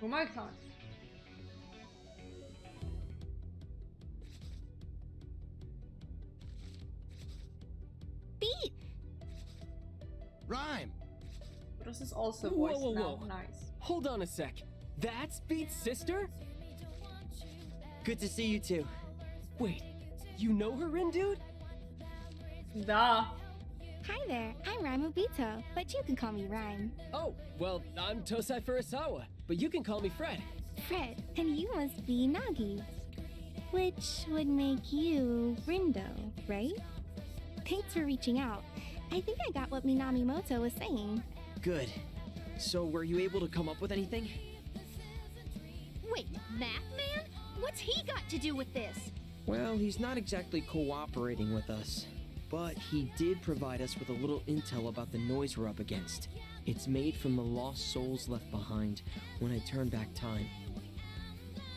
Oh my god. Beat! Rhyme! This is also Whoa, voiced whoa, now. whoa. Nice. Hold on a sec. That's Beat's sister? Good to see you two. Wait, you know her, Rin dude? Da. Hi there, I'm Rhyme Obito, but you can call me Rhyme. Oh, well, I'm Tosai Furusawa, but you can call me Fred. Fred, and you must be Nagi. Which would make you Rindo, right? Thanks for reaching out. I think I got what Minamimoto was saying. Good. So, were you able to come up with anything? Wait, Math Man? What's he got to do with this? Well, he's not exactly cooperating with us. But he did provide us with a little intel about the noise we're up against. It's made from the lost souls left behind when I turned back time.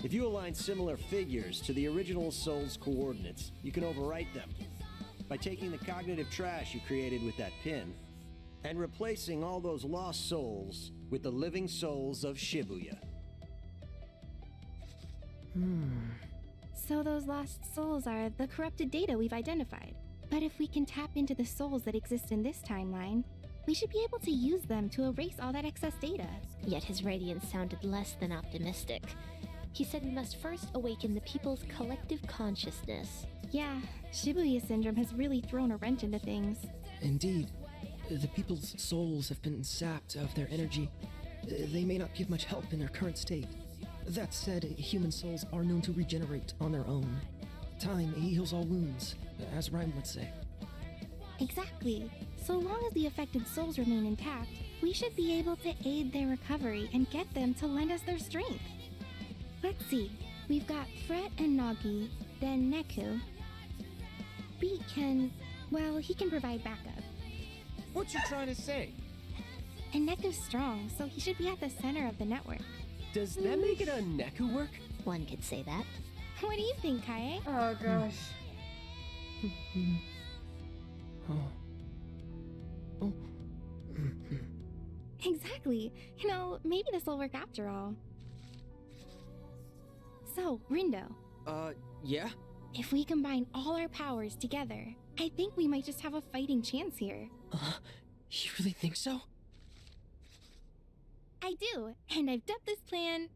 If you align similar figures to the original soul's coordinates, you can overwrite them. By taking the cognitive trash you created with that pin, and replacing all those lost souls with the living souls of Shibuya. So those lost souls are the corrupted data we've identified. But if we can tap into the souls that exist in this timeline, we should be able to use them to erase all that excess data. Yet his radiance sounded less than optimistic. He said we must first awaken the people's collective consciousness. Yeah, Shibuya syndrome has really thrown a wrench into things. Indeed. The people's souls have been sapped of their energy. They may not give much help in their current state. That said, human souls are known to regenerate on their own. Time heals all wounds, as Rhyme would say. Exactly. So long as the affected souls remain intact, we should be able to aid their recovery and get them to lend us their strength. Let's see. We've got Fret and Nagi, then Neku. Beat can... well, he can provide backup. What you trying to say? And Neku's strong, so he should be at the center of the network. Does that make it a Neku work? One could say that. What do you think, Kaie? Oh gosh. Exactly. You know, maybe this will work after all. So, Rindo, Yeah? if we combine all our powers together, I think we might just have a fighting chance here. You really think so? I do, and I've dubbed this plan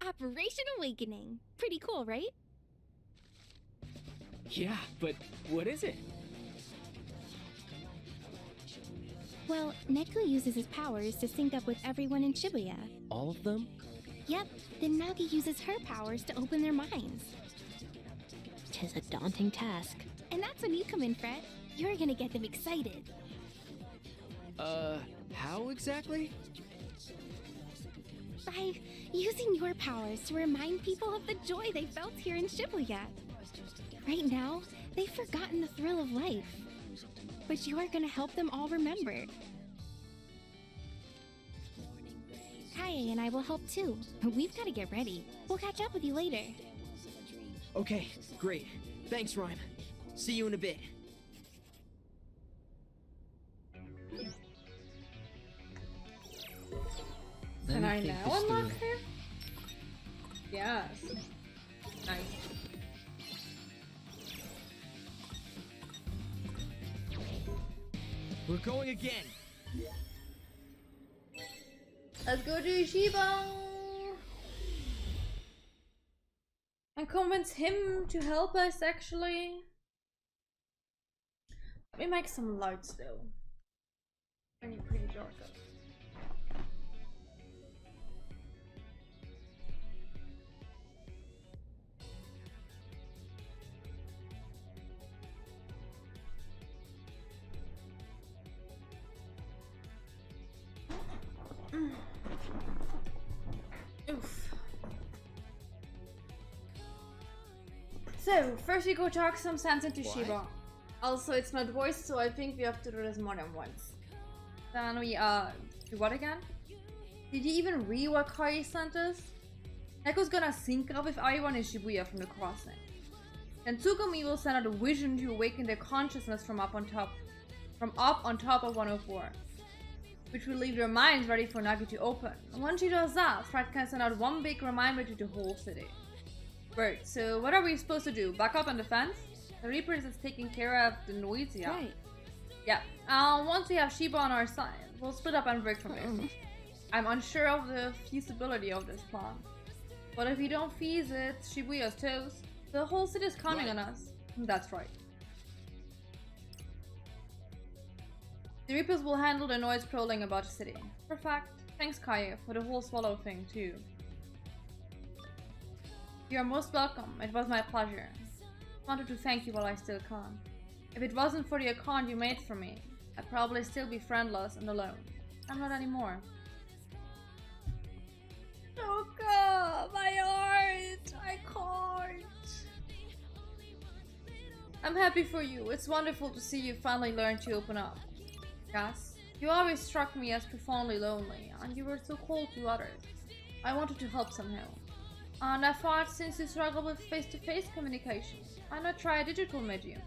Operation Awakening. Pretty cool, right? Yeah, but what is it? Well, Neku uses his powers to sync up with everyone in Shibuya. All of them? Yep, then Nagi uses her powers to open their minds. Tis a daunting task. And that's when you come in, Fred. You're gonna get them excited. How exactly? By using your powers to remind people of the joy they felt here in Shibuya. Right now, they've forgotten the thrill of life. But you are gonna help them all remember. Kaie and I will help too. We've gotta get ready. We'll catch up with you later. Okay, great. Thanks, Rhyme. See you in a bit. Can I think now this unlock through. him? Yes. Nice. We're going again. Let's go to Shiba and convince him to help us. Actually, let me make some lights though. I need pretty dark up. Oof. So, first we go talk some sense into Shiba. Also, it's not voiced, so I think we have to do this more than once. Then we, do what again? Did you even read what Kai sent us? Neko's gonna sync up with everyone in Shibuya from the crossing. Then Tsugumi will send out a vision to awaken their consciousness from up on top of 104. which will leave your minds ready for Nagi to open. Once she does that, Fred can send out one big reminder to the whole city. Right, so what are we supposed to do? Back up and defend? The Reapers is taking care of the noise, yeah. Right. Yeah. Once we have Shiba on our side, we'll split up and break from it. I'm unsure of the feasibility of this plan. But if we don't fees it, Shibuya's toast. The whole city is counting on us. That's right. The Reapers will handle the noise prowling about the city. Perfect. Thanks, Kaya, for the whole swallow thing, too. You are most welcome. It was my pleasure. Wanted to thank you while I still can. If it wasn't for the account you made for me, I'd probably still be friendless and alone. I'm not anymore. Shoka, my heart! I can't. I'm happy for you. It's wonderful to see you finally learn to open up. Yes, you always struck me as profoundly lonely, and you were so cold to others. I wanted to help somehow. And I thought, since you struggle with face-to-face communication, why not try a digital medium?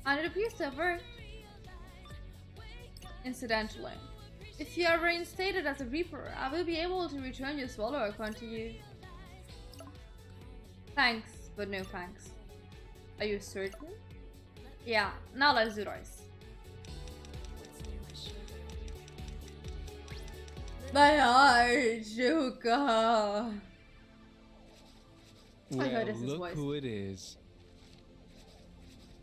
And it appears to have worked. Incidentally, if you are reinstated as a Reaper, I will be able to return your Swallow account to you. Thanks, but no thanks. Are you certain? Yeah, now let's do this. My heart, Shoka. Well, look who it is.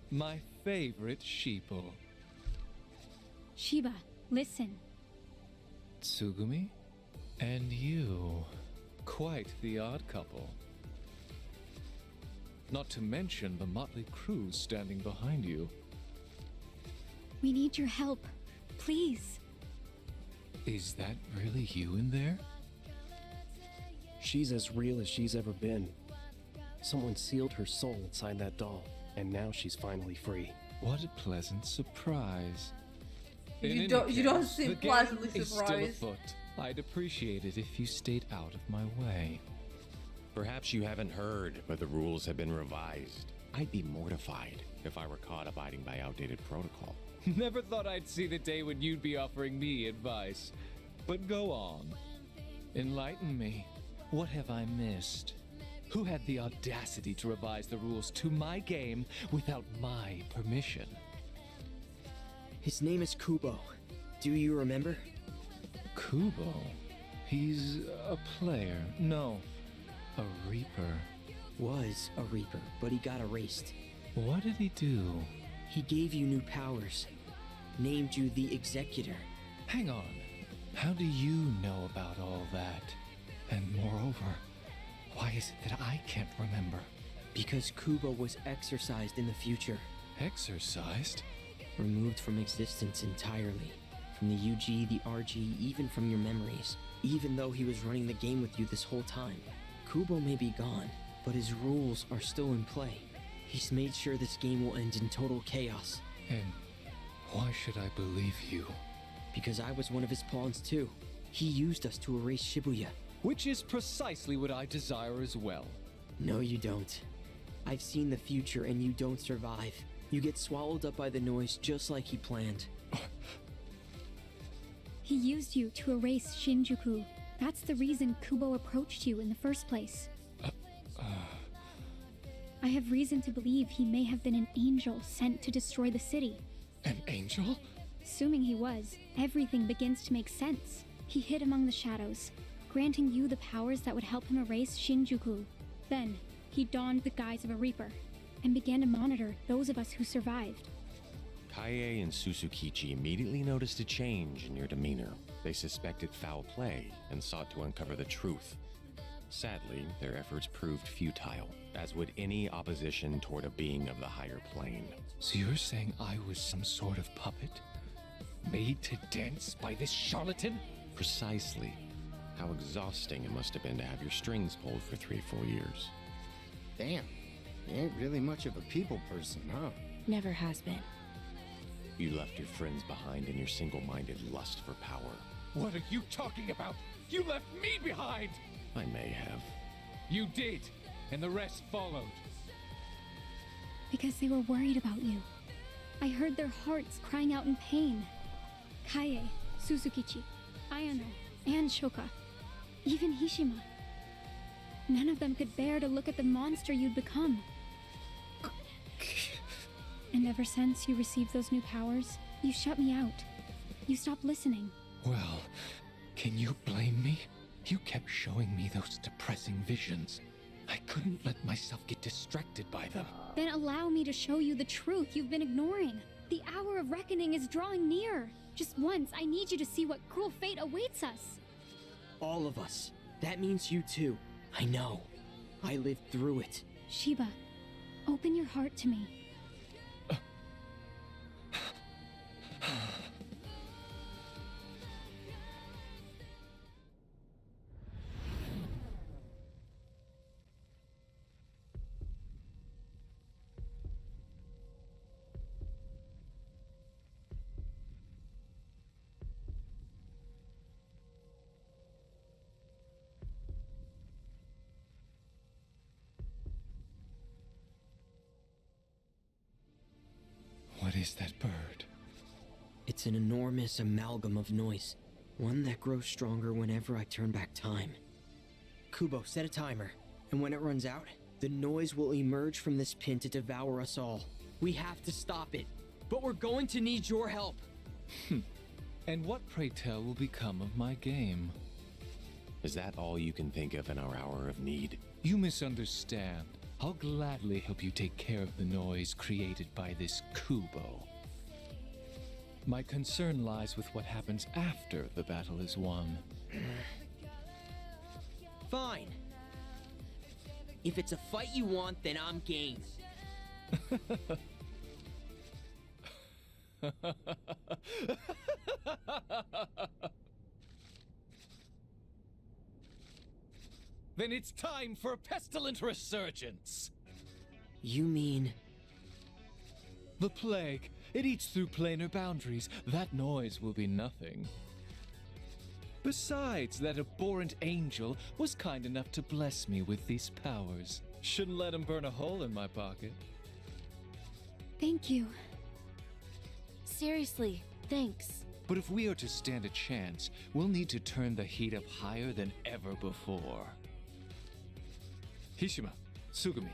My favorite sheeple. Shiba, listen. Tsugumi? And you. Quite the odd couple. Not to mention the motley crew standing behind you. We need your help. Please. Is that really you in there? She's as real as she's ever been. Someone sealed her soul inside that doll, and now she's finally free. What a pleasant surprise. You don't seem pleasantly Is still surprised. afoot. I'd appreciate it if you stayed out of my way. Perhaps you haven't heard, but the rules have been revised. I'd be mortified if I were caught abiding by outdated protocol. Never thought I'd see the day when you'd be offering me advice. But go on. Enlighten me. What have I missed? Who had the audacity to revise the rules to my game without my permission? His name is Kubo. Do you remember? Kubo? He's a player. No, a Reaper. Was a Reaper, but he got erased. What did he do? He gave you new powers. Named you the Executor. Hang on. How do you know about all that? And moreover, why is it that I can't remember? Because Kubo was exorcised in the future. Exorcised? Removed from existence entirely. From the UG, the RG, even from your memories. Even though he was running the game with you this whole time. Kubo may be gone, but his rules are still in play. He's made sure this game will end in total chaos. And why should I believe you? Because I was one of his pawns too. He used us to erase Shibuya. Which is precisely what I desire as well. No, you don't. I've seen the future and you don't survive. You get swallowed up by the noise just like he planned. He used you to erase Shinjuku. That's the reason Kubo approached you in the first place. I have reason to believe he may have been an angel sent to destroy the city. An angel? Assuming he was, everything begins to make sense. He hid among the shadows, granting you the powers that would help him erase Shinjuku. Then, he donned the guise of a Reaper, and began to monitor those of us who survived. Kaie and Susukichi immediately noticed a change in your demeanor. They suspected foul play and sought to uncover the truth. Sadly, their efforts proved futile, as would any opposition toward a being of the higher plane. So you're saying I was some sort of puppet? Made to dance by this charlatan? Precisely. How exhausting it must have been to have your strings pulled for 3-4 years. Damn, you ain't really much of a people person, huh? Never has been. You left your friends behind in your single-minded lust for power. What are you talking about? You left me behind! I may have. You did, and the rest followed. Because they were worried about you. I heard their hearts crying out in pain. Kaie, Suzukichi, Ayano, and Shoka. Even Hishima. None of them could bear to look at the monster you'd become. And ever since you received those new powers, you shut me out. You stopped listening. Well, can you blame me? You kept showing me those depressing visions. I couldn't let myself get distracted by them. Then allow me to show you the truth you've been ignoring. The hour of reckoning is drawing near. Just once, I need you to see what cruel fate awaits us. All of us. That means you too. I know. I lived through it. Shiba, open your heart to me. What is that bird? It's an enormous amalgam of noise. One that grows stronger whenever I turn back time. Kubo, set a timer. And when it runs out, the noise will emerge from this pin to devour us all. We have to stop it. But we're going to need your help. And what, pray tell, will become of my game? Is that all you can think of in our hour of need? You misunderstand. I'll gladly help you take care of the noise created by this Kubo. My concern lies with what happens after the battle is won. Fine. If it's a fight you want, then I'm game. Then it's time for a pestilent resurgence! You mean... The plague. It eats through planar boundaries. That noise will be nothing. Besides, that abhorrent angel was kind enough to bless me with these powers. Shouldn't let him burn a hole in my pocket. Thank you. Seriously, thanks. But if we are to stand a chance, we'll need to turn the heat up higher than ever before. Hishima, Tsugumi,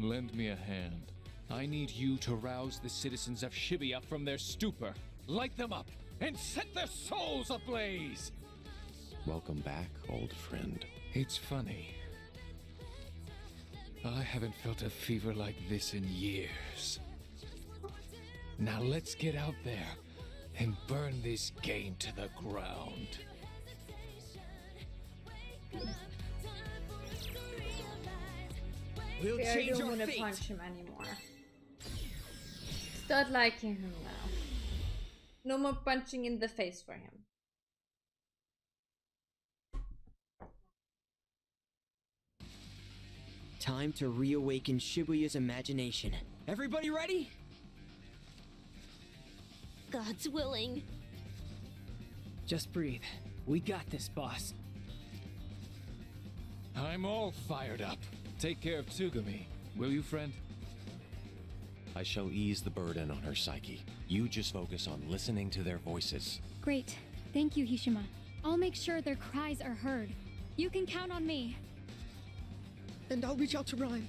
lend me a hand. I need you to rouse the citizens of Shibuya from their stupor, light them up, and set their souls ablaze! Welcome back, old friend. It's funny. I haven't felt a fever like this in years. Now let's get out there and burn this game to the ground. We'll I change don't our want to fate. punch him anymore. Start liking him now. No more punching in the face for him. Time to reawaken Shibuya's imagination. Everybody ready? God's willing. Just breathe. We got this, boss. I'm all fired up. Take care of Tsugumi, will you, friend? I shall ease the burden on her psyche. You just focus on listening to their voices. Great. Thank you, Hishima. I'll make sure their cries are heard. You can count on me. And I'll reach out to Rhyme.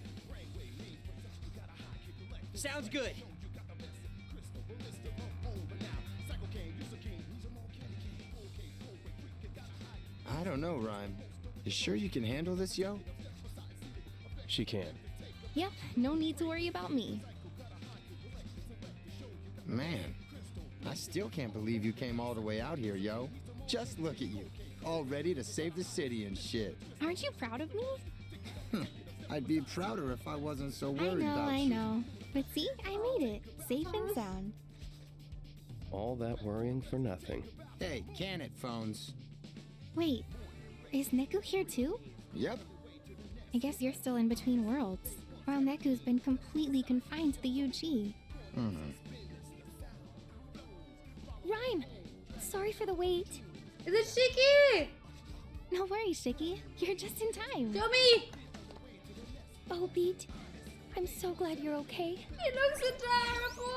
Sounds good. I don't know, Rhyme. You sure you can handle this, yo? She can. Yep, no need to worry about me. Man, I still can't believe you came all the way out here, yo. Just look at you, all ready to save the city and shit. Aren't you proud of me? I'd be prouder if I wasn't so worried about you. I know. But see, I made it. Safe and sound. All that worrying for nothing. Hey, can it, phones? Wait, is Neku here too? Yep. I guess you're still in between worlds. While Neku's been completely confined to the UG. Rhyme! Sorry for the wait. Is it Shiki? No worries, Shiki. You're just in time. Show me! Oh, Beat. I'm so glad you're okay. He looks adorable!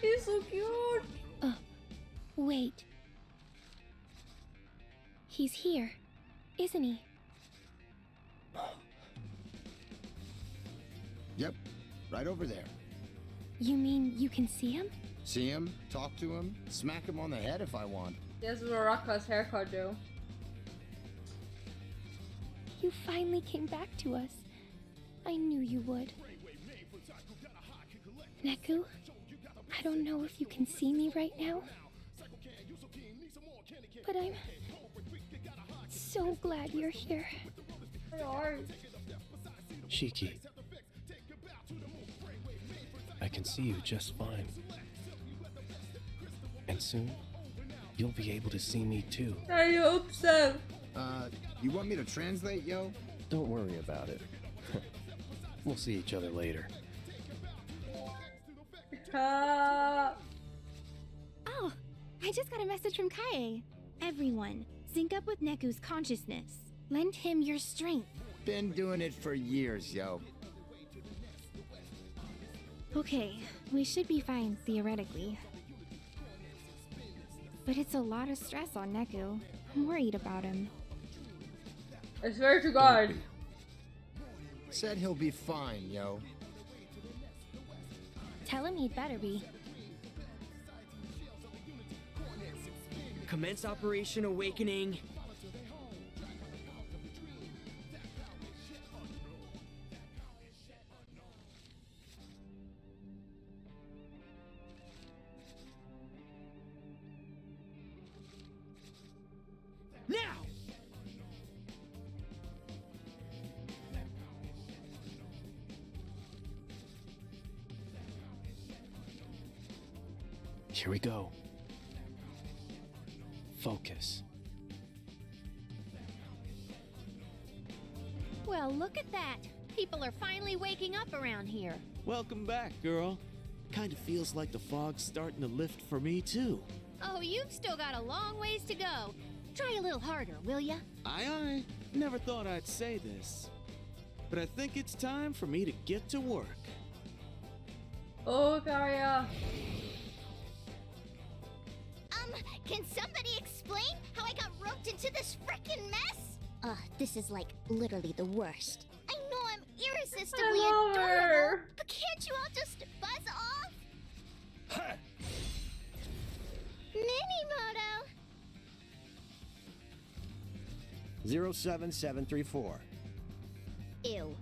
He's so cute. Wait. He's here, isn't he? Yep, right over there. You mean you can see him? See him, talk to him, smack him on the head if I want. That's what Rocco's haircut do. You finally came back to us. I knew you would. Neku, I don't know if you can see me right now, but I'm so glad you're here. Shiki. I can see you just fine. And soon, you'll be able to see me too. I hope so. You want me to translate, yo? Don't worry about it. We'll see each other later. Oh, I just got a message from Kaie. Everyone, sync up with Neku's consciousness. Lend him your strength. Been doing it for years, yo. Okay, we should be fine, theoretically. But it's a lot of stress on Neku. I'm worried about him. I swear to God. Said he'll be fine, yo. Tell him he'd better be. Commence Operation Awakening. Now! Here we go. Focus. Well, look at that. People are finally waking up around here. Welcome back, girl. Kinda feels like the fog's starting to lift for me, too. Oh, you've still got a long ways to go. Try a little harder, will ya? Aye. Never thought I'd say this. But I think it's time for me to get to work. Oh, Karia. Can somebody explain how I got roped into this frickin' mess? This is like literally the worst. I know I'm irresistibly I love adorable, her. but can't you all just buzz off? Minimoto! 07734. Ew.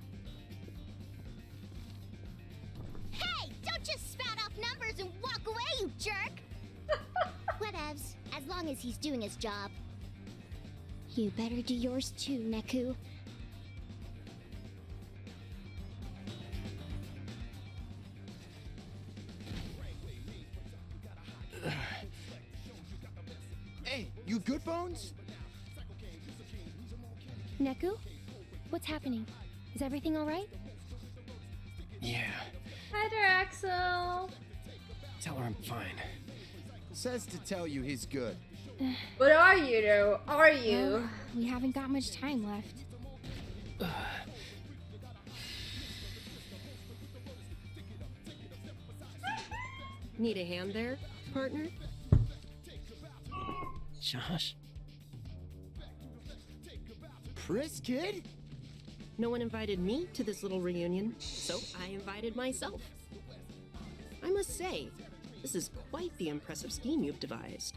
Hey, don't just spout off numbers and walk away, you jerk! Whatevs, as long as he's doing his job. You better do yours too, Neku. Hey, you good, Bones? Neku? What's happening? Is everything alright? Yeah. Hi there, Axel. Tell her I'm fine. Says to tell you he's good. What are you, though? Are you? Well, we haven't got much time left. Need a hand there, partner? Josh? Pris, kid? No one invited me to this little reunion, so I invited myself. I must say, this is quite the impressive scheme you've devised.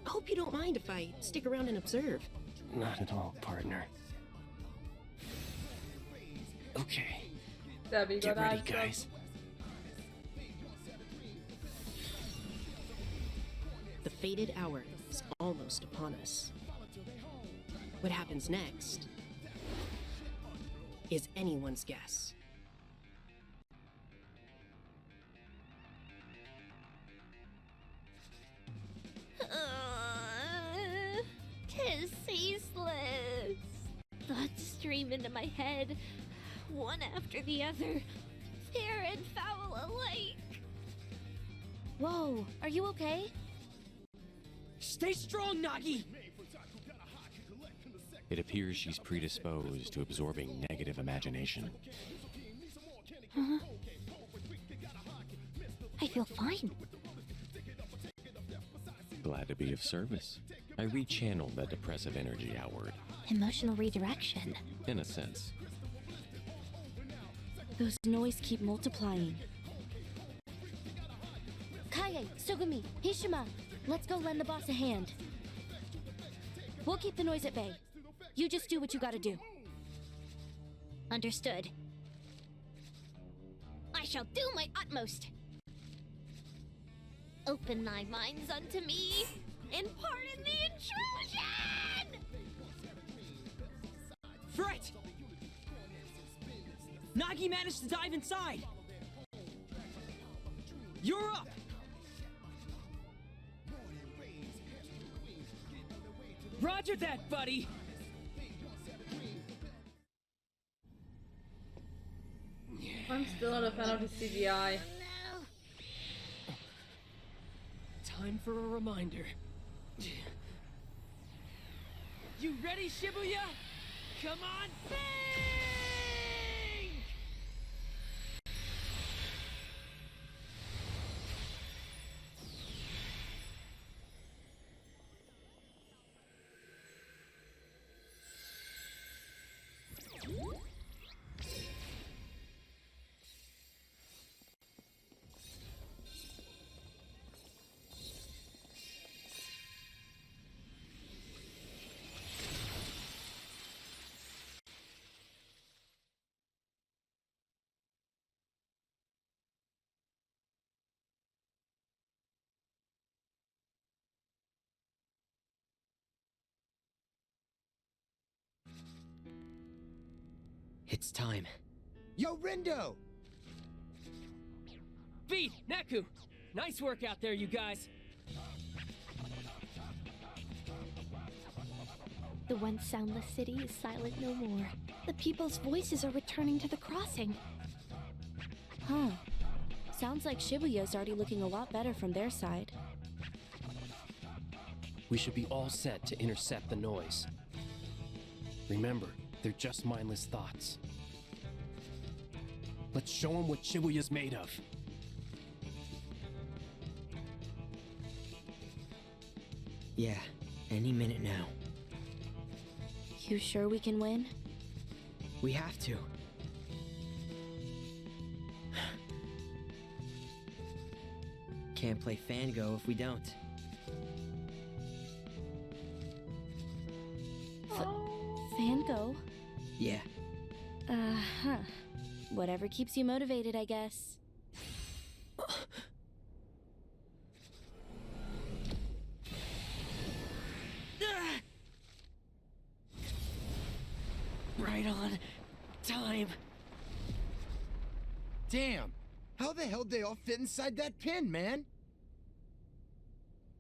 I hope you don't mind if I stick around and observe. Not at all, partner. Okay. Get ready, guys. The fated hour is almost upon us. What happens next is anyone's guess. Tis ceaseless. Thoughts stream into my head, one after the other, fair and foul alike. Whoa, are you okay? Stay strong, Nagi! It appears she's predisposed to absorbing negative imagination. feel fine. Glad to be of service. I rechanneled that depressive energy outward. Emotional redirection. In a sense. Those noise keep multiplying. Kaie, Sugumi, Hishima, let's go lend the boss a hand. We'll keep the noise at bay. You just do what you gotta do. Understood. I shall do my utmost. Open thy minds unto me, and pardon the intrusion! Fret! Nagi managed to dive inside! You're up! Roger that, buddy! I'm still not a fan of the CGI. Time for a reminder. You ready, Shibuya? Come on, think! It's time. Yo, Rindo! Beat, Neku! Nice work out there, you guys. The once soundless city is silent no more. The people's voices are returning to the crossing. Huh. Sounds like Shibuya's already looking a lot better from their side. We should be all set to intercept the noise. Remember, they're just mindless thoughts. Let's show them what Shibuya's made of. Yeah, any minute now. You sure we can win? We have to. Can't play Fango if we don't. Fango? Yeah. Uh-huh. Whatever keeps you motivated, I guess. Right on time. Damn! How the hell did they all fit inside that pin, man?